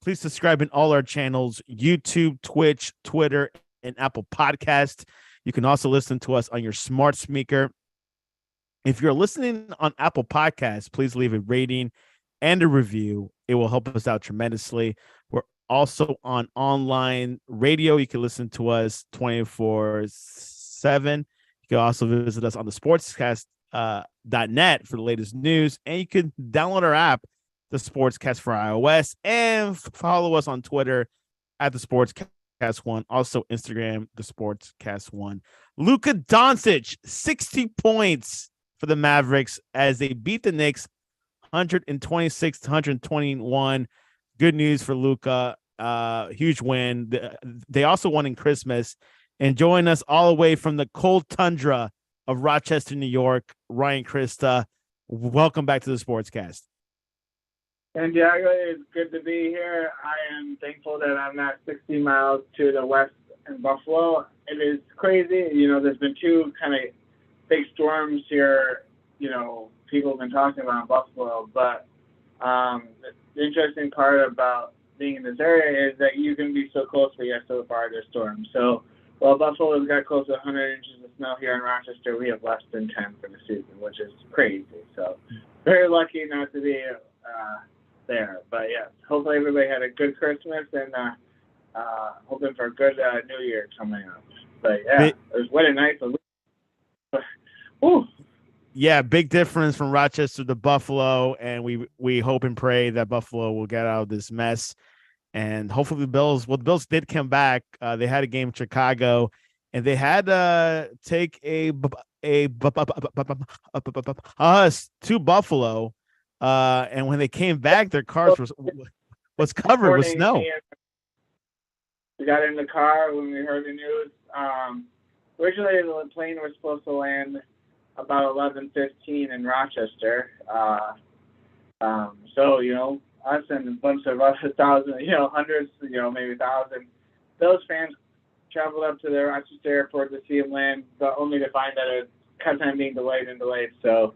Please subscribe in all our channels, YouTube, Twitch, Twitter, and Apple Podcast. You can also listen to us on your smart speaker. If you're listening on Apple Podcasts, please leave a rating and a review. It will help us out tremendously. We're also on online radio. You can listen to us 24/7. You can also visit us on the sportscast.net for the latest news. And you can download our app, the Sportscast for iOS, and follow us on Twitter at the Sportscast1. Also Instagram, the Sportscast1. Luka Doncic, 60 points for the Mavericks as they beat the Knicks 126-121. Good news for Luka. Huge win. They also won in Christmas. And join us all the way from the cold tundra of Rochester, New York, Ryan Christa. Welcome back to the Sportscast. Santiago, it's good to be here. I am thankful that I'm not 60 miles to the west in Buffalo. It is crazy. There's been two kind of big storms here, people have been talking about in Buffalo. But the interesting part about being in this area is that you can be so close, but yet so far to storm. So while Buffalo's got close to 100 inches of snow here in Rochester, we have less than 10 for the season, which is crazy. So very lucky not to be there. But yeah, hopefully everybody had a good Christmas and hoping for a good New Year coming up. But yeah, it was what a nice. Yeah, big difference from Rochester to Buffalo, and we hope and pray that Buffalo will get out of this mess. And hopefully the Bills did come back. They had a game in Chicago, and they had to take us to Buffalo. And when they came back, their cars was covered with snow. We got in the car when we heard the news. Originally, the plane was supposed to land about 11:15 in Rochester. So, us and a bunch of other hundreds, maybe 1,000. Those fans traveled up to the Rochester airport to see him land, but only to find that it kept on being delayed. So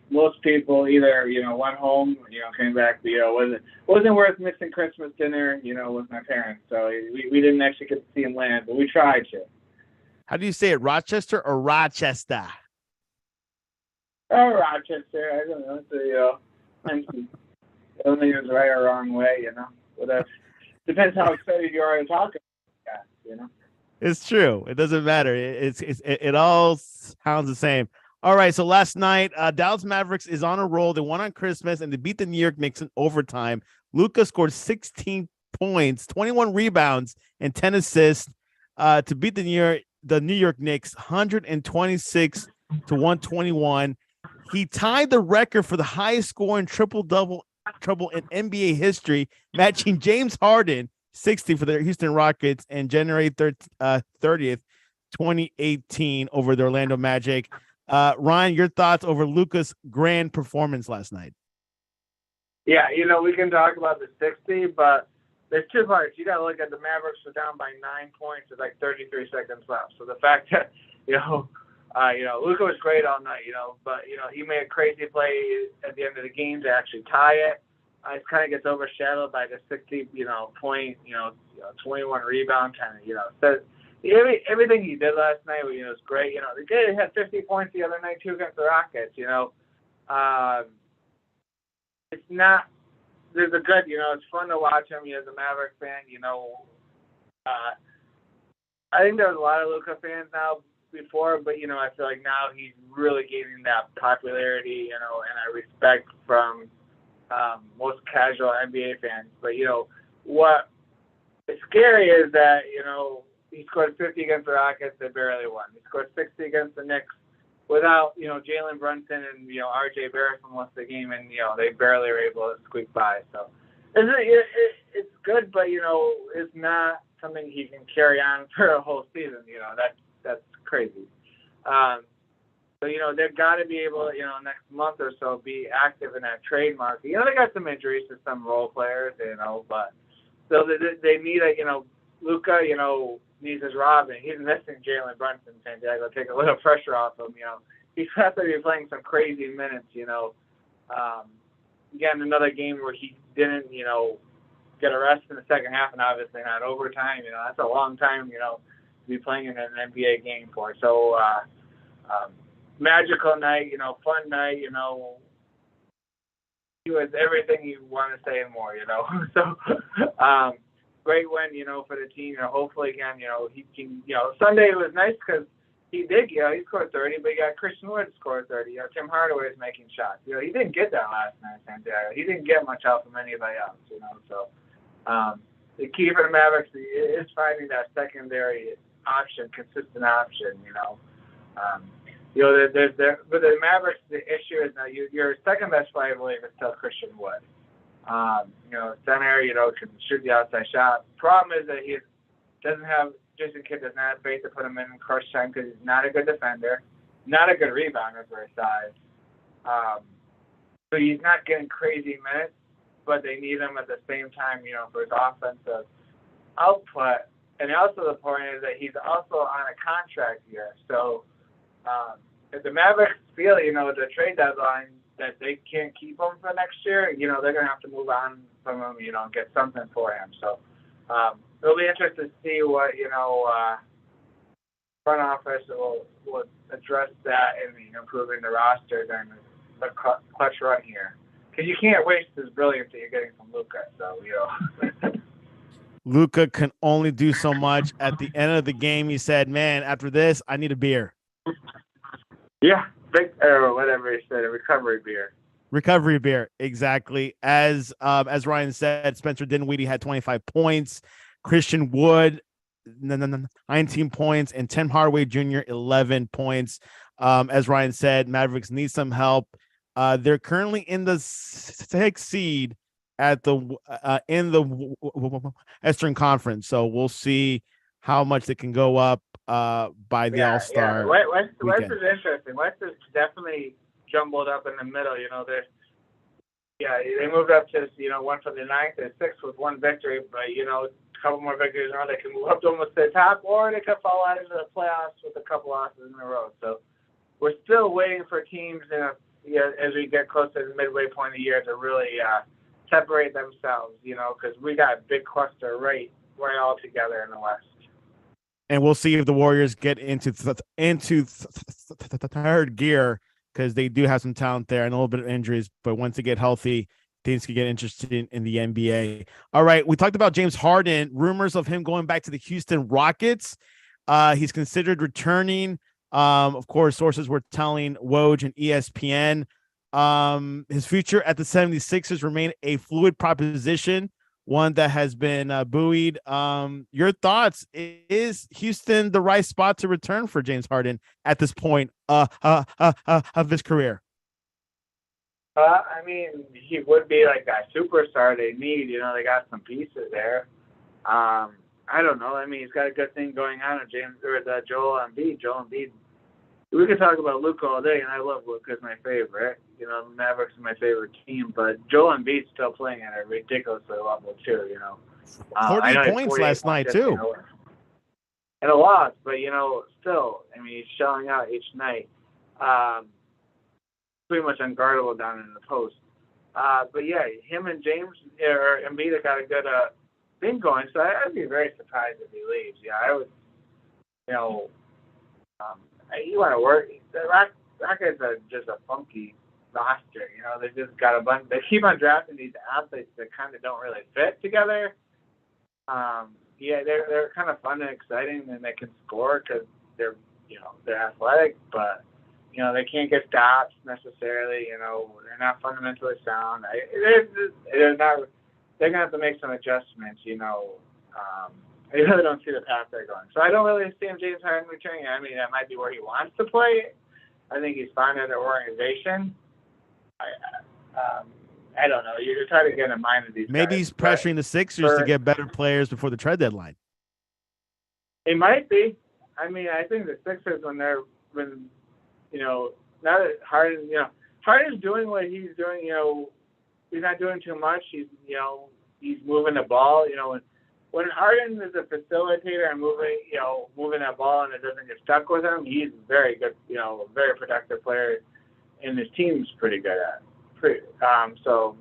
most people either, went home, came back, but, wasn't worth missing Christmas dinner, with my parents. So we didn't actually get to see him land, but we tried to. How do you say it, Rochester or Rochester? Oh, Rochester. I don't know. So, I don't think it was right or wrong way, Whatever. Depends how excited you are to talk about it, It's true. It doesn't matter. It all sounds the same. All right, so last night, Dallas Mavericks is on a roll. They won on Christmas, and they beat the New York Knicks in overtime. Luka scored 16 points, 21 rebounds, and 10 assists to beat the New York Knicks 126-121. He tied the record for the highest scoring triple-double in NBA history, matching James Harden, 60 for the Houston Rockets, and January 30th, 2018 over the Orlando Magic. Ryan, your thoughts over Luka's grand performance last night? Yeah, we can talk about the 60, but there's two parts. You got to look at the Mavericks were down by 9 points with like 33 seconds left. So the fact that, Luka was great all night, but, he made a crazy play at the end of the game to actually tie it. It kind of gets overshadowed by the 60, point, 21 rebound kind of, so everything he did last night was great. The kid had 50 points the other night, too, against the Rockets, It's not, there's a good, it's fun to watch him as a Maverick fan, I think there's a lot of Luka fans now before, but, I feel like now he's really gaining that popularity, and I respect from most casual NBA fans. But, what is scary is that, he scored 50 against the Rockets, they barely won. He scored 60 against the Knicks without, Jalen Brunson and, RJ Barrett from most of the game, and, they barely were able to squeak by. So it's good, but, it's not something he can carry on for a whole season. That's crazy. So, they've got to be able to, next month or so be active in that trade market. They got some injuries to some role players, but so they need Luka, needs his Robin. He's missing Jalen Brunson, Santiago. Take a little pressure off him, He's has to be playing some crazy minutes, Again, another game where he didn't, get a rest in the second half and obviously not overtime. That's a long time, to be playing in an NBA game for. So, magical night, fun night, he was everything you want to say and more, So, great win, for the team. Hopefully, again, he can, Sunday was nice because he did, he scored 30, but you got Christian Wood scored 30. Tim Hardaway is making shots. He didn't get that last night, Santiago. He didn't get much help from anybody else, So, the key for the Mavericks is finding that secondary option, consistent option, but the Mavericks, the issue is now your second best player, I believe, is still Christian Wood. Center, can shoot the outside shot. Problem is that he doesn't have, Jason Kidd does not have faith to put him in crush time because he's not a good defender, not a good rebounder for his size. So he's not getting crazy minutes, but they need him at the same time, for his offensive output. And also the point is that he's also on a contract year. So if the Mavericks feel, the trade deadline that they can't keep him for next year, they're going to have to move on from him, and get something for him. So it'll be interesting to see what, front office will address that and improving the roster during the clutch run here. Because you can't waste this brilliance that you're getting from Luka. So, Luka can only do so much. At the end of the game, he said, man, after this, I need a beer. Yeah, or whatever he said, a recovery beer. Recovery beer, exactly. As Ryan said, Spencer Dinwiddie had 25 points. Christian Wood, 19 points. And Tim Hardaway Jr., 11 points. As Ryan said, Mavericks need some help. They're currently in the 6th seed at in the Western Conference. So we'll see how much they can go up by the All-Star. West is interesting. West is definitely jumbled up in the middle. They moved up to one from the 9th to 6th with one victory, but a couple more victories in a row, they can move up to almost the top, or they could fall out into the playoffs with a couple losses in a row. So we're still waiting for teams as we get closer to the midway point of the year to really separate themselves, because we got a big cluster right all together in the West. And we'll see if the Warriors get into third gear, because they do have some talent there and a little bit of injuries. But once they get healthy, things could get interesting in the NBA. All right, we talked about James Harden. Rumors of him going back to the Houston Rockets. He's considered returning. Of course, sources were telling Woj and ESPN. His future at the 76ers remain a fluid proposition, one that has been buoyed. Your thoughts? Is Houston the right spot to return for James Harden at this point of his career? I mean, he would be like that superstar they need. They got some pieces there. I don't know. I mean, he's got a good thing going on with Joel Embiid. We could talk about Luka all day, and I love Luka. He's my favorite. Mavericks is my favorite team, but Joel Embiid's still playing at a ridiculously level too. 40 points last night too, and a loss, but still, I mean, he's shelling out each night. Pretty much unguardable down in the post. But yeah, him and James or Embiid have got a good thing going. So I'd be very surprised if he leaves. Yeah, I would. You want to work. The Rockets are just a funky roster. They just got a bunch. They keep on drafting these athletes that kind of don't really fit together. They're kind of fun and exciting, and they can score because they're athletic, but they can't get stops necessarily. They're not fundamentally sound. They're gonna have to make some adjustments. I really don't see the path they're going. So I don't really see James Harden returning. I mean, that might be where he wants to play. I think he's fine in their organization. I don't know. You're trying to get in mind of these Maybe guys, he's pressuring the Sixers to get better players before the trade deadline. It might be. I mean, I think the Sixers, now that Harden's doing what he's doing, he's not doing too much. He's moving the ball, when Harden is a facilitator and moving that ball and it doesn't get stuck with him, he's very good, very productive player, and his team's pretty good at it. So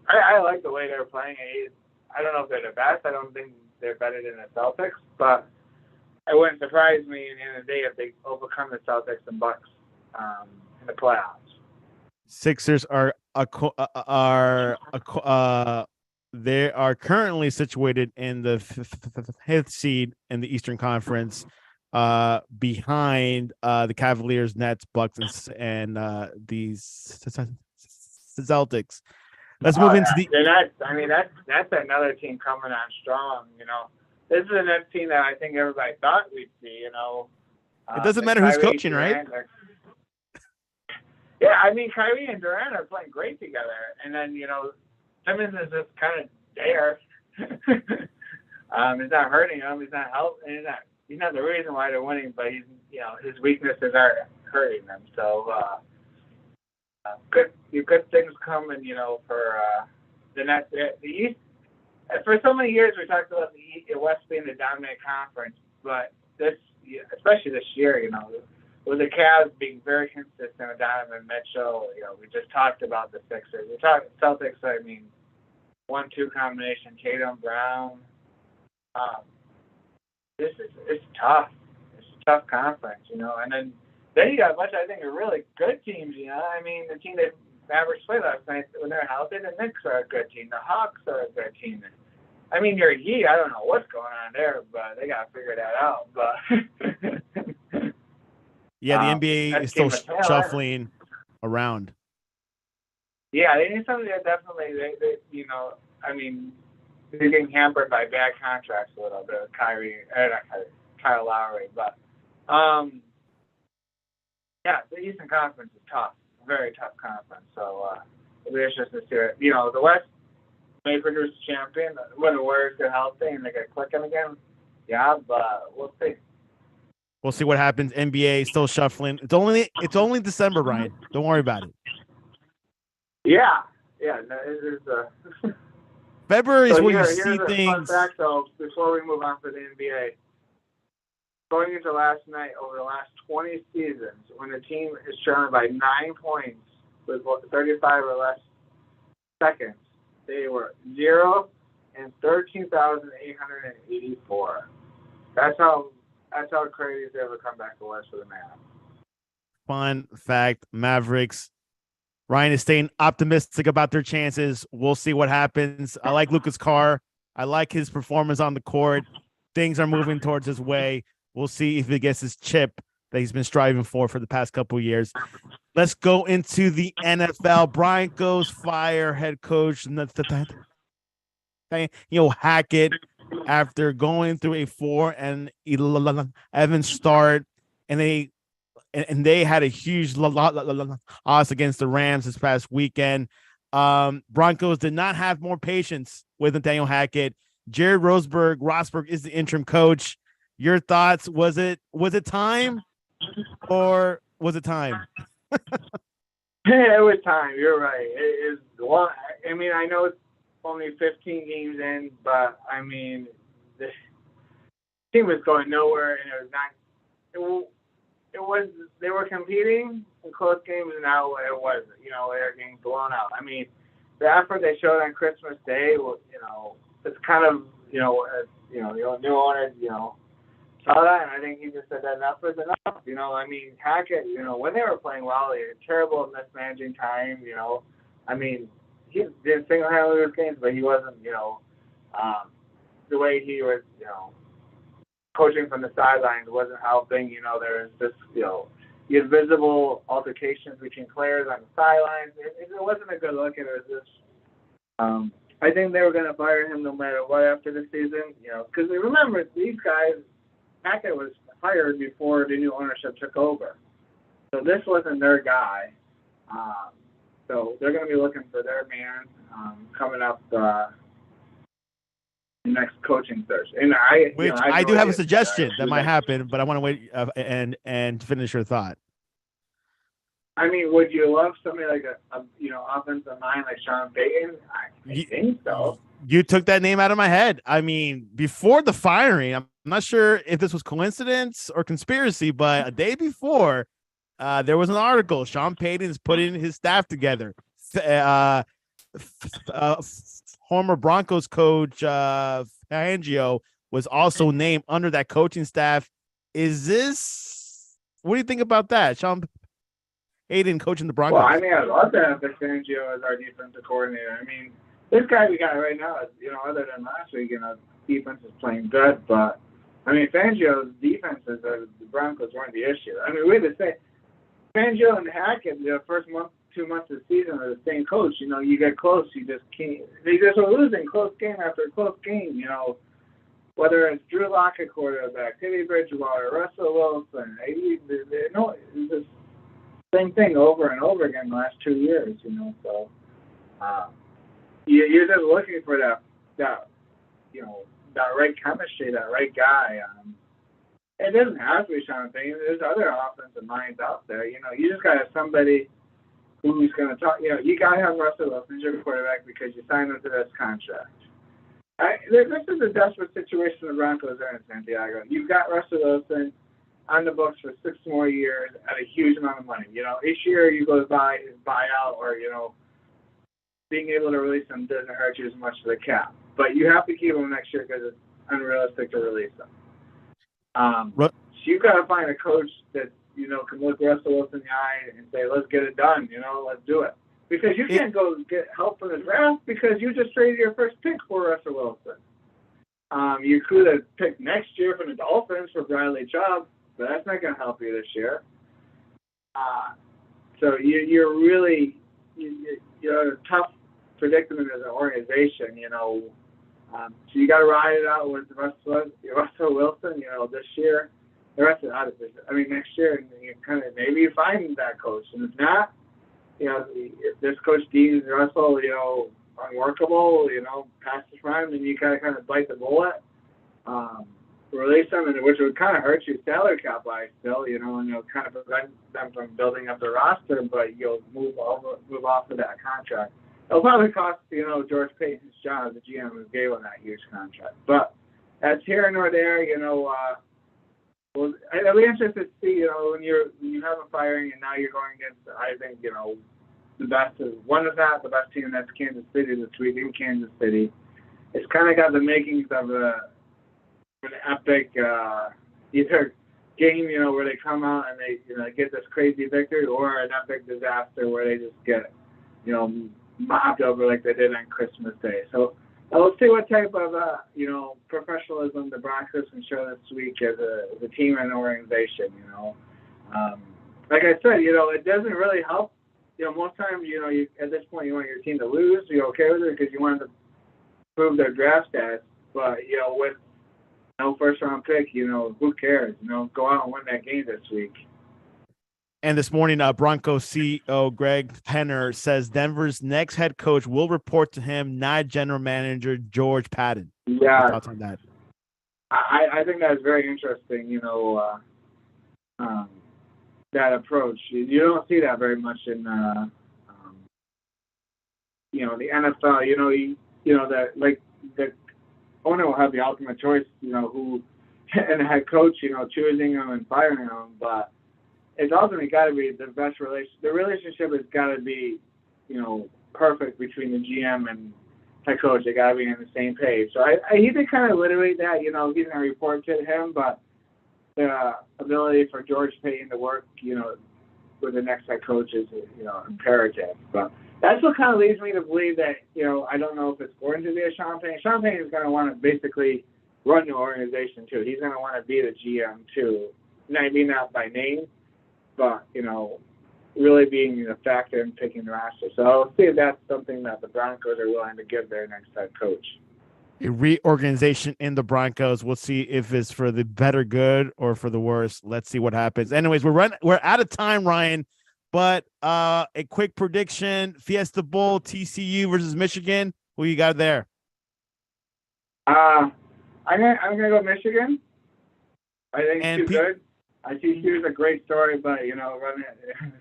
I like the way they're playing. I don't know if they're the best. I don't think they're better than the Celtics, but it wouldn't surprise me in the end of the day if they overcome the Celtics and Bucks in the playoffs. Sixers they are currently situated in the fifth seed in the Eastern Conference, behind the Cavaliers, Nets, Bucks, and the Celtics. Let's move into the. That's another team coming on strong. This is a Nets team that I think everybody thought we'd see. It doesn't matter who's coaching, right? Yeah, I mean, Kyrie and Durant are playing great together, and then Simmons is just kind of there. He's not hurting them. He's not helping. He's not the reason why they're winning, but his weaknesses are hurting them. So good things coming, for the Nets. The East. For so many years, we talked about the West being the dominant conference, but especially this year, with the Cavs being very consistent with Donovan Mitchell, we just talked about the Sixers. We talked Celtics. I mean, 1-2 combination, Tatum, Brown. It's tough. It's a tough conference, and then you got a bunch, I think, of really good teams. I mean, the team that Mavericks played last night, when they're healthy, the Knicks are a good team. The Hawks are a good team. I mean, your Heat, I don't know what's going on there, but they got to figure that out. But yeah, the NBA is still shuffling around. Yeah, they need something that definitely, I mean, they're getting hampered by bad contracts a little bit with Kyle Lowry. But, yeah, the Eastern Conference is tough, a very tough conference. So, it'll be interesting to see it. The West may produce a champion when the Warriors get healthy and they get clicking again. Yeah, but we'll see. We'll see what happens. NBA still shuffling. It's only December, Ryan. Don't worry about it. Yeah. No, it is. February is where you see things. Fun fact, though, before we move on for the NBA, going into last night, over the last 20 seasons, when the team is trailing by 9 points with 35 or less seconds, they were 0 and 13,884. That's how crazy they ever come back to West for the Mavs. Fun fact, Mavericks. Ryan is staying optimistic about their chances. We'll see what happens. I like Luka's car. I like his performance on the court. Things are moving towards his way. We'll see if he gets his chip that he's been striving for the past couple of years. Let's go into the NFL. Broncos fire head coach Hackett after going through a 4-11 start, and they had a huge loss against the Rams this past weekend. Broncos did not have more patience with Nathaniel Hackett. Jared Rosberg is the interim coach. Your thoughts? Was it time, or was it time? Yeah, it was time. You're right. It is long. I mean, I know it's only 15 games in, but I mean, the team was going nowhere, and it was not. They were competing in close games, and now it wasn't. They were getting blown out. I mean, the effort they showed on Christmas Day, it's kind of, new owners, saw that, and I think he just said that enough is enough. I mean, Hackett, when they were playing well, he had terrible mismanaging time. I mean, he didn't single-handedly lose games, but he wasn't, the way he was, coaching from the sidelines wasn't helping. There was just, you had visible altercations between players on the sidelines. It wasn't a good look, and it was just, I think they were going to fire him no matter what after the season, because remember, these guys, Hackett was hired before the new ownership took over. So this wasn't their guy. So they're going to be looking for their man coming up next coaching search. And I do have a suggestion that might happen, but I want to wait and finish your thought. I mean, would you love somebody like a offensive mind like Sean Payton? I think so. You took that name out of my head. I mean, before the firing, I'm not sure if this was coincidence or conspiracy, but a day before, there was an article. Sean Payton is putting his staff together. former Broncos coach Fangio was also named under that coaching staff. What do you think about that? Sean Payton coaching the Broncos. Well, I mean, I love to have Fangio as our defensive coordinator. I mean, this guy we got right now is, other than last week, defense is playing good, but I mean, Fangio's defenses the Broncos weren't the issue. I mean, we had to say Fangio and Hackett, the first 2 months of the season are the same coach. You get close, you just can't. They just were losing close game after close game. Whether it's Drew Lock at quarterback, Teddy Bridgewater, Russell Wilson, it's the same thing over and over again the last 2 years. So you're just looking for that right chemistry, that right guy. It doesn't have to be Sean Payton. There's other offensive minds out there. You just got to have somebody who's going to talk. You got to have Russell Wilson as your quarterback because you signed him to this contract. This is a desperate situation the Broncos are in, Santiago. You've got Russell Wilson on the books for 6 more years at a huge amount of money. Each year you go to buy his buyout or, being able to release him doesn't hurt you as much as the cap. But you have to keep him next year because it's unrealistic to release him. So you've got to find a coach that, can look Russell Wilson in the eye and say, let's get it done, let's do it. Because you can't go get help from the draft because you just traded your first pick for Russell Wilson. You could have picked next year from the Dolphins for Bradley Chubb, but that's not going to help you this year. So you're really you're in a tough predicament as an organization, So you got to ride it out with Russell Wilson, this year. The rest of it, next year, and maybe you find that coach, and if not, if this coach deems Russell, unworkable, past his prime, then you kind of bite the bullet, release them, which would kind of hurt your salary cap by still, and you'll kind of prevent them from building up the roster, but you'll move off of that contract. It'll probably cost, George Payton's job, the GM who gave him that huge contract. But that's here nor there, well, I'll be interested to see, when you have a firing and now you're going against, I think, the best is one of that, the best team that's Kansas City this week in Kansas City. It's kind of got the makings of an epic either game, where they come out and they get this crazy victory, or an epic disaster where they just get, mobbed over like they did on Christmas Day. So we'll see what type of, professionalism the Broncos can show this week as a team and an organization, Like I said, it doesn't really help. Most times, you at this point, you want your team to lose. You're okay with it because you want them to prove their draft stats. But, with no first-round pick, who cares? Go out and win that game this week. And this morning, Broncos CEO Greg Penner says Denver's next head coach will report to him, not general manager George Patton. Yeah. Your thoughts on that? I think that's very interesting, that approach. You don't see that very much in, the NFL. That like the owner will have the ultimate choice, who and the head coach, choosing them and firing them, but it's ultimately got to be the best relationship. The relationship has got to be, perfect between the GM and head coach. They got to be on the same page. So I need to kind of literate that. He's going to report to him, but the ability for George Payton to work, with the next head coach is, imperative. But that's what kind of leads me to believe that, I don't know if it's going to be a Sean Payton. Sean Payton is going to want to basically run the organization too. He's going to want to be the GM too. Maybe not by name, but, really being a factor in picking the roster. So I'll see if that's something that the Broncos are willing to give their next head coach. A reorganization in the Broncos. We'll see if it's for the better good or for the worse. Let's see what happens. Anyways, we're out of time, Ryan. But a quick prediction: Fiesta Bowl, TCU versus Michigan. Who you got there? I'm gonna go Michigan. I think it's too good. I see here's a great story, but run it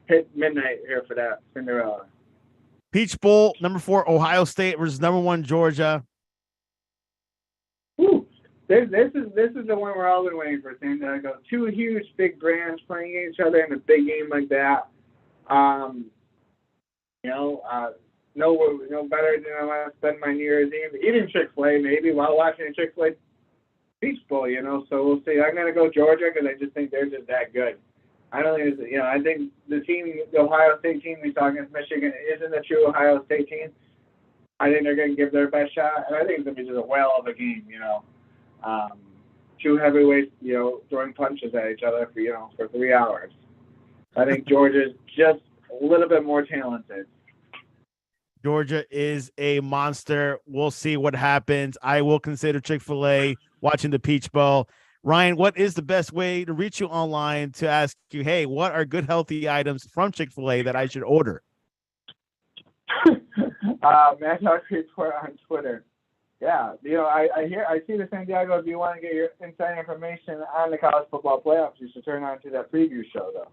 hit midnight here for that Cinderella. Peach Bowl, number 4 Ohio State versus number 1 Georgia. Ooh, this is the one we're all been waiting for. Santiago. 2 huge big brands playing each other in a big game like that. no better than I want to spend my New Year's Eve eating Chick-fil-A maybe while watching a Chick-fil-A Peach Bowl, so we'll see. I'm going to go Georgia because I just think they're just that good. I don't think it's, I think the Ohio State team we saw against Michigan isn't a true Ohio State team. I think they're going to give their best shot, and I think it's going to be just a whale of a game, two heavyweights, throwing punches at each other for 3 hours. I think Georgia's just a little bit more talented. Georgia is a monster. We'll see what happens. I will consider Chick-fil-A watching the Peach Bowl. Ryan, what is the best way to reach you online to ask you, hey, what are good healthy items from Chick-fil-A that I should order? Matt Talk Report on Twitter. Yeah, I see the Santiago. If you want to get your inside information on the college football playoffs, you should turn on to that preview show, though.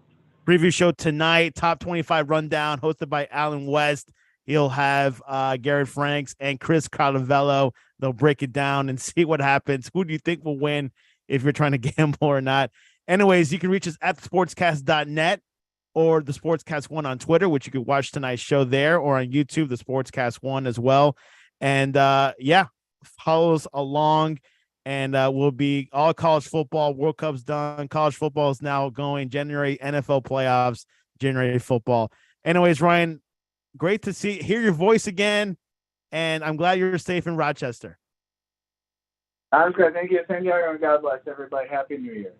Preview show tonight, top 25 rundown, hosted by Alan West. He'll have Garrett Franks and Chris Carlavello. They'll break it down and see what happens. Who do you think will win if you're trying to gamble or not? Anyways, you can reach us at sportscast.net or the Sportscast 1 on Twitter, which you can watch tonight's show there, or on YouTube, the Sportscast 1 as well. And, follow us along, and we'll be all college football. World Cup's done. College football is now going. January NFL playoffs, January football. Anyways, Ryan, great to hear your voice again, and I'm glad you're safe in Rochester. I'm good. Thank you, Santiago, and God bless everybody. Happy New Year.